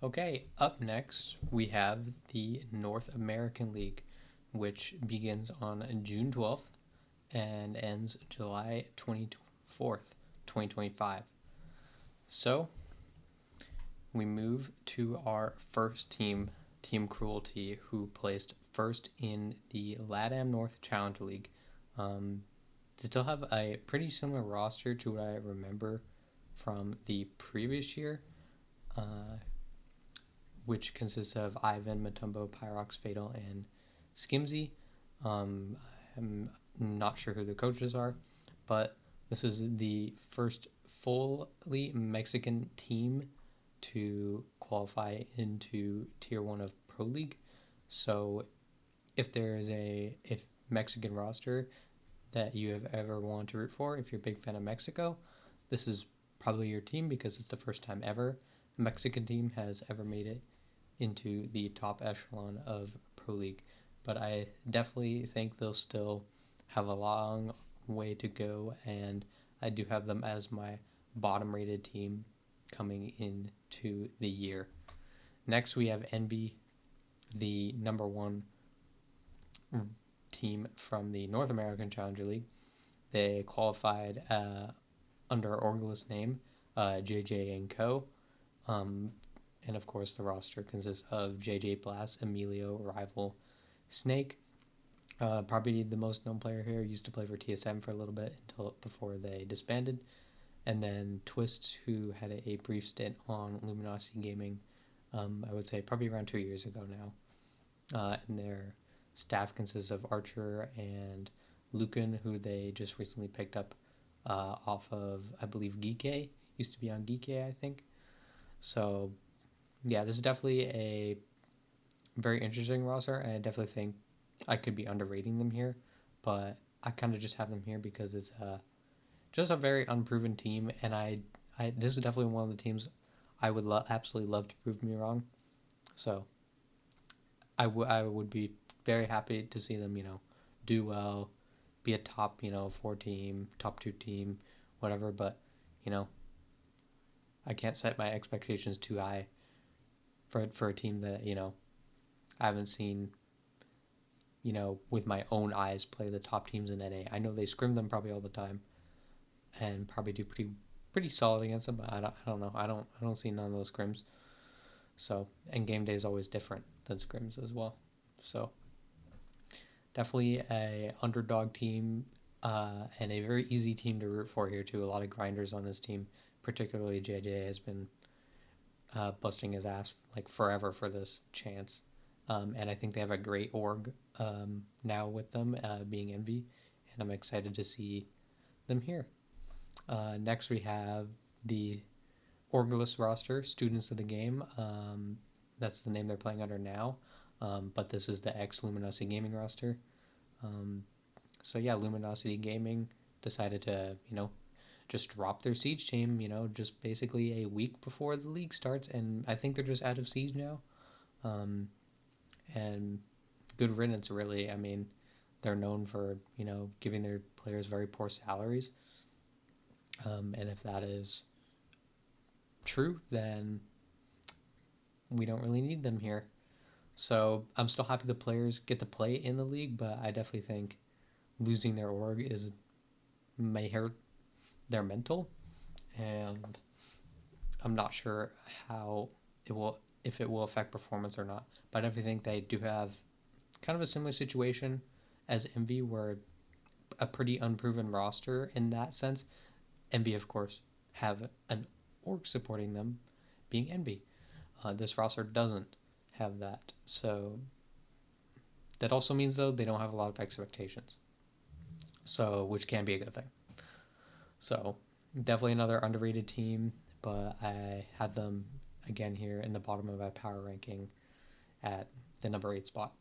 Okay, up next we have the North American League, which begins on June 12th and ends July 24th, 2025. So we move to our first team, Team Cruelty, who placed first in the LATAM North Challenge League. They still have a pretty similar roster to what I remember from the previous year, uh, which consists of Ivan, Matumbo, Pyrox, Fatal, and Skimsy. Um, I'm not sure who the coaches are, but this is the first fully Mexican team to qualify into Tier 1 of Pro League. So if there is if Mexican roster that you have ever wanted to root for, if you're a big fan of Mexico, this is probably your team because it's the first time ever a Mexican team has ever made it into the top echelon of Pro League. But I definitely think they'll still have a long way to go, and I do have them as my bottom rated team coming into the year. Next, we have Envy, the number one team from the North American Challenger League. They qualified under Orgulous name, JJ and Co. Um, and of course, the roster consists of JJ Blast, Emilio, Rival, Snake. Probably the most known player here. Used to play for TSM for a little bit until before they disbanded. And then Twist, who had a brief stint on Luminosity Gaming, I would say probably around 2 years ago now. And their staff consists of Archer and Lucan, who they just recently picked up off of, I believe, Geekay. Used to be on Geekay, I think. So, yeah, this is definitely a very interesting roster, and I definitely think I could be underrating them here, but I kind of just have them here because it's just a very unproven team, and I this is definitely one of the teams I would absolutely love to prove me wrong. So I would be very happy to see them, do well, be a top, 4 team, top 2 team, whatever. But you know, I can't set my expectations too high for a team that I haven't seen, with my own eyes play the top teams in NA. I know they scrim them probably all the time and probably do pretty solid against them, but I don't know. I don't see none of those scrims. So, and game day is always different than scrims as well. So definitely a underdog team, and a very easy team to root for here too. A lot of grinders on this team, particularly JJ has been busting his ass like forever for this chance. And I think they have a great org now with them being Envy, and I'm excited to see them here. Next, we have the Orgulous roster, Students of the Game. That's the name they're playing under now, but this is the ex Luminosity Gaming roster. Um, so yeah, Luminosity Gaming decided to just drop their siege team. Just basically a week before the league starts, and I think they're just out of siege now. Um, and good riddance, really. I mean, they're known for giving their players very poor salaries, and if that is true, then we don't really need them here. So I'm still happy the players get to play in the league, but I definitely think losing their org may hurt their mental, and I'm not sure how it will if it will affect performance or not. But I definitely think they do have kind of a similar situation as Envy, where a pretty unproven roster in that sense. Envy, of course, have an org supporting them, being Envy. This roster doesn't have that, so that also means though they don't have a lot of expectations, so which can be a good thing. So definitely another underrated team, but I have them again here in the bottom of my power ranking at the number 8 spot.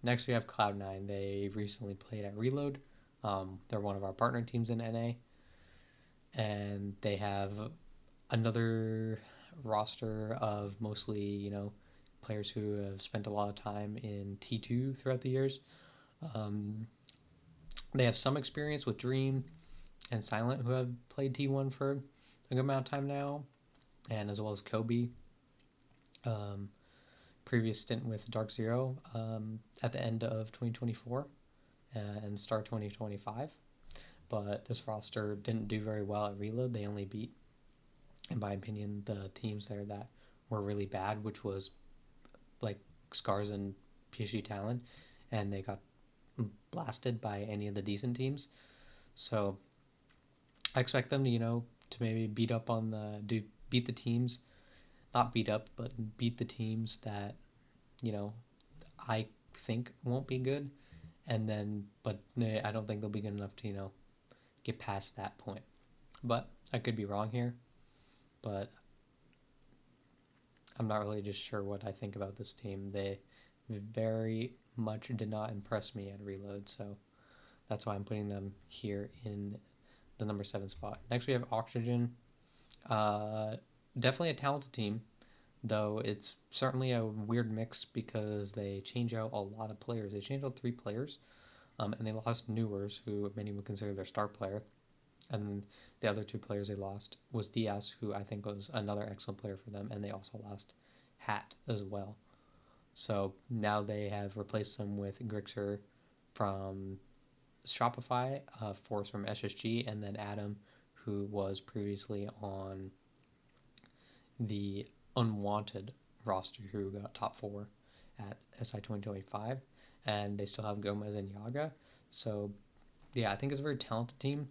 Next, we have Cloud9. They recently played at Reload. They're one of our partner teams in NA, and they have another roster of mostly, players who have spent a lot of time in T2 throughout the years. Um, they have some experience with Dream and Silent, who have played T1 for a good amount of time now, and as well as Kobe. um, previous stint with Dark Zero at the end of 2024 and start 2025. But this roster didn't do very well at Reload. They only beat, in my opinion, the teams there that were really bad, which was like Scars and PSG Talon, and they got blasted by any of the decent teams. So I expect them to, to maybe beat the teams, not beat up, but beat the teams that, you know, I think won't be good. And then, but I don't think they'll be good enough to, get past that point. But I could be wrong here. But I'm not really just sure what I think about this team. They very much did not impress me at Reload, so that's why I'm putting them here in the number 7 spot. Next, we have Oxygen. Definitely a talented team, though it's certainly a weird mix because they change out a lot of players. They changed out 3 players, and they lost Newers, who many would consider their star player. And the other 2 players they lost was Diaz, who I think was another excellent player for them, and they also lost Hat as well. So now they have replaced them with Grixer from Shopify, Force from SSG, and then Adam, who was previously on the unwanted roster, who got top 4 at SI 2025, and they still have Gomez and Yaga. So yeah, I think it's a very talented team,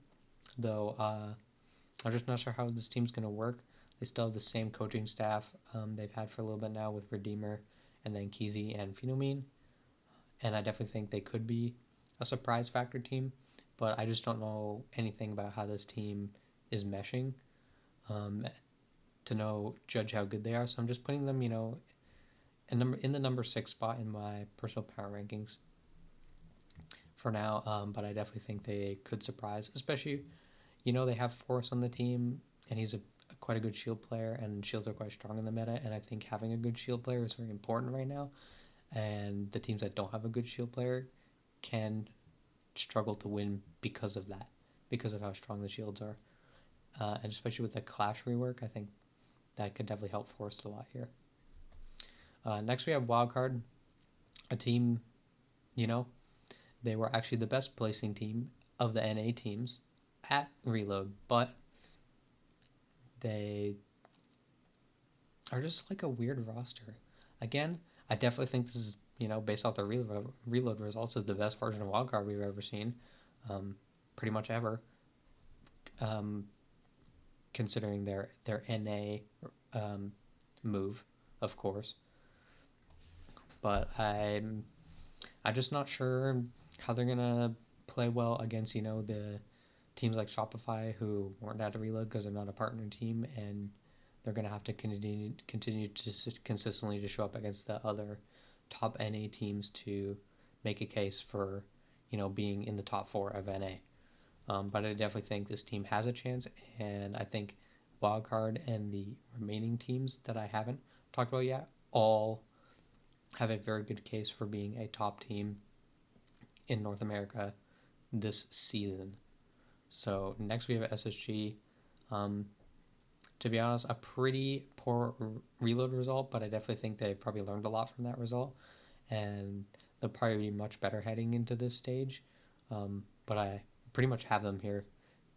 though I'm just not sure how this team's going to work. They still have the same coaching staff they've had for a little bit now with Redeemer and then Kizi and Phenomene. And I definitely think they could be a surprise factor team, but I just don't know anything about how this team is meshing to judge how good they are. So I'm just putting them, in the number 6 spot in my personal power rankings for now. But I definitely think they could surprise, especially, they have Force on the team, and he's quite a good shield player, and shields are quite strong in the meta, and I think having a good shield player is very important right now, and the teams that don't have a good shield player can struggle to win because of that, because of how strong the shields are, and especially with the Clash rework, I think that could definitely help Forest a lot here. Next we have Wildcard, a team, they were actually the best placing team of the NA teams at Reload, but they are just like a weird roster. Again, I definitely think this is, based off the reload results, is the best version of Wildcard we've ever seen, pretty much ever, considering their NA move, of course. But I'm just not sure how they're gonna play well against, the teams like Shopify, who weren't at a Reload because they're not a partner team, and they're going to have to continue to consistently to show up against the other top NA teams to make a case for, being in the top 4 of NA. But I definitely think this team has a chance, and I think Wildcard and the remaining teams that I haven't talked about yet all have a very good case for being a top team in North America this season. So next we have SSG. To be honest, a pretty poor reload result, but I definitely think they probably learned a lot from that result, and they'll probably be much better heading into this stage. But I pretty much have them here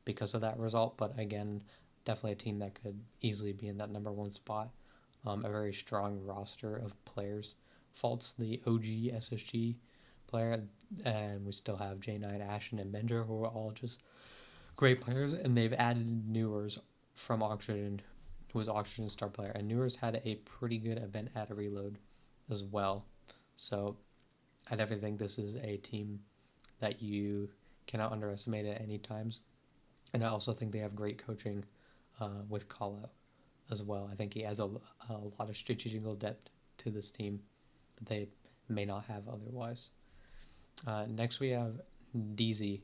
because of that result. But again, definitely a team that could easily be in that number 1 spot. A very strong roster of players. Faults the OG SSG player, and we still have J9, Ashen, and Benjer, who are all just great players, and they've added Newers from Oxygen, who was Oxygen's star player, and Newers had a pretty good event at a Reload as well. So I definitely think this is a team that you cannot underestimate at any times, and I also think they have great coaching with Callout as well. I think he adds a lot of strategical depth to this team that they may not have otherwise. Next we have DZ.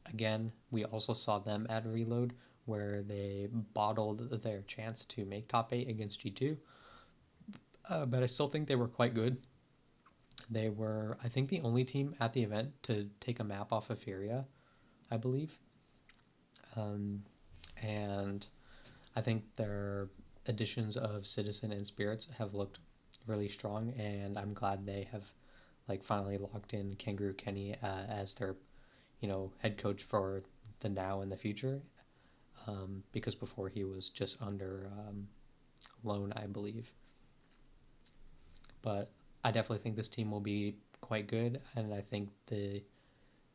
Again, we also saw them at Reload, where they bottled their chance to make top 8 against G2. But I still think they were quite good. They were, I think, the only team at the event to take a map off of Furia, I believe. And I think they're additions of Citizen and Spirits have looked really strong, and I'm glad they have like finally locked in Kangaroo Kenny as their head coach for the now and the future. Because before he was just under loan, I believe. But I definitely think this team will be quite good, and I think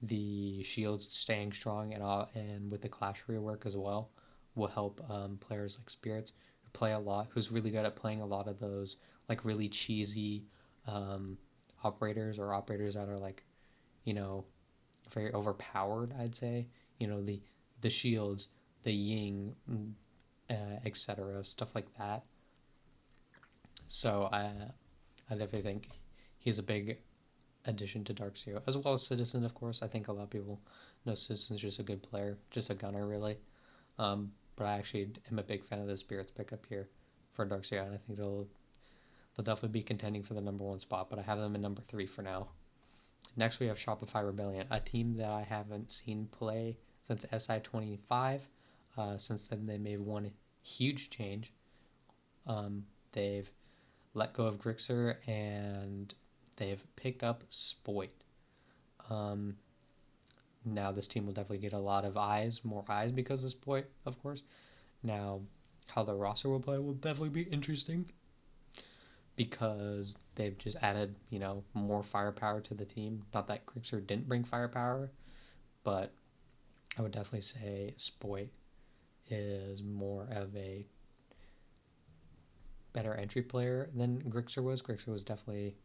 the Shields staying strong and with the Clash rework as well will help players like Spirits who play a lot, who's really good at playing a lot of those like really cheesy operators or operators that are like very overpowered. I'd say the Shields, the Ying, etc. Stuff like that. So I definitely think he's a big addition to Darkseer, as well as Citizen, of course. I think a lot of people know Citizen's just a good player, just a gunner, really. But I actually am a big fan of the Spirits pickup here for Darkseer, and I think they'll definitely be contending for the number 1 spot, but I have them in number 3 for now. Next, we have Shopify Rebellion, a team that I haven't seen play since SI 25. Since then, they made one huge change. They've let go of Grixer, and they've picked up Spoit. Now this team will definitely get a lot of more eyes because of Spoit, of course. Now, how the roster will play will definitely be interesting because they've just added, more firepower to the team. Not that Grixer didn't bring firepower, but I would definitely say Spoit is more of a better entry player than Grixer was. Grixer was definitely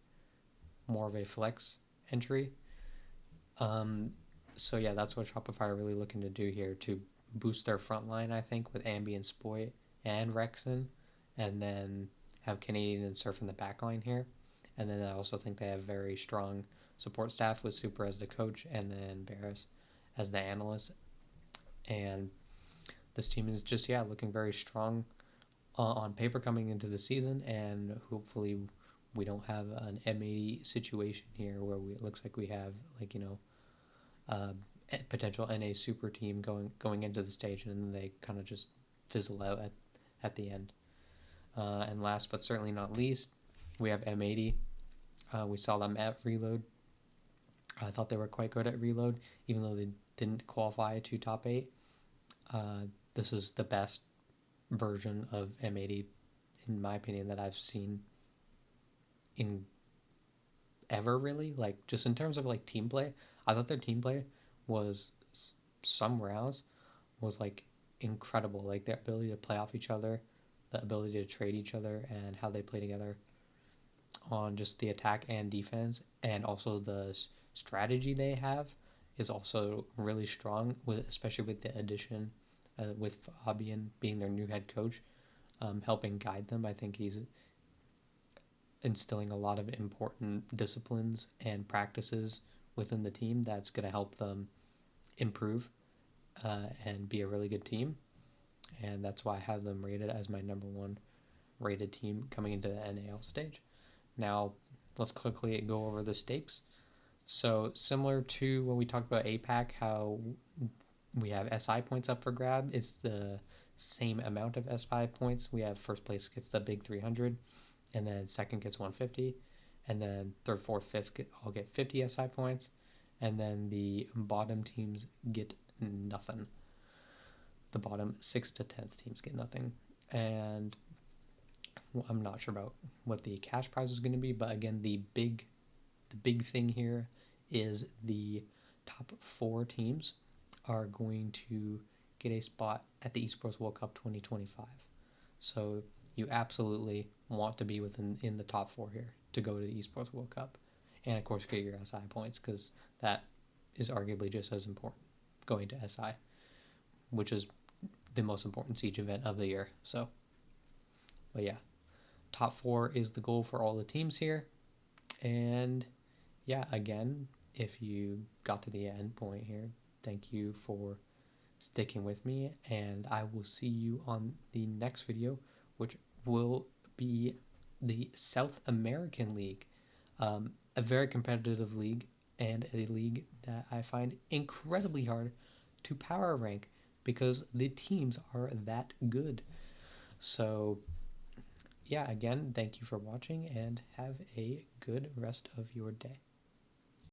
more of a flex entry. So yeah, that's what Shopify are really looking to do here to boost their front line, I think, with Ambi and Spoit and Rexon, and then have Canadian and Surf in the back line here. And then I also think they have very strong support staff with Super as the coach and then Barris as the analyst. And this team is just, looking very strong on paper coming into the season, and hopefully we don't have an M80 situation here where it looks like we have a potential NA super team going into the stage, and then they kind of just fizzle out at the end. And last but certainly not least, we have M80. We saw them at Reload. I thought they were quite good at Reload, even though they didn't qualify to top 8. This is the best version of M80, in my opinion, that I've seen in ever, really. Like, just in terms of like team play, I thought their team play was some rounds was like incredible. Like their ability to play off each other, the ability to trade each other, and how they play together on just the attack and defense, and also the strategy they have is also really strong, especially with the addition with Fabian being their new head coach, helping guide them. I think he's instilling a lot of important disciplines and practices within the team that's going to help them improve and be a really good team. And that's why I have them rated as my number 1 rated team coming into the NAL stage. Now, let's quickly go over the stakes. So, similar to when we talked about APAC, how we have SI points up for grab, it's the same amount of SI points. We have first place gets the big 300, and then second gets 150, and then third, fourth, fifth all get 50 SI points, and then the bottom teams get nothing. The bottom 6th to 10th teams get nothing. And I'm not sure about what the cash prize is going to be, but again, the big thing here is the top 4 teams are going to get a spot at the Esports World Cup 2025. So you absolutely want to be in the top 4 here to go to the Esports World Cup, and of course get your SI points, because that is arguably just as important, going to SI, which is the most important siege event of the year. So, but yeah, top 4 is the goal for all the teams here. And yeah, again, if you got to the end point here, thank you for sticking with me, and I will see you on the next video, which will be the South American League, a very competitive league, and a league that I find incredibly hard to power rank because the teams are that good. So yeah, again, thank you for watching and have a good rest of your day.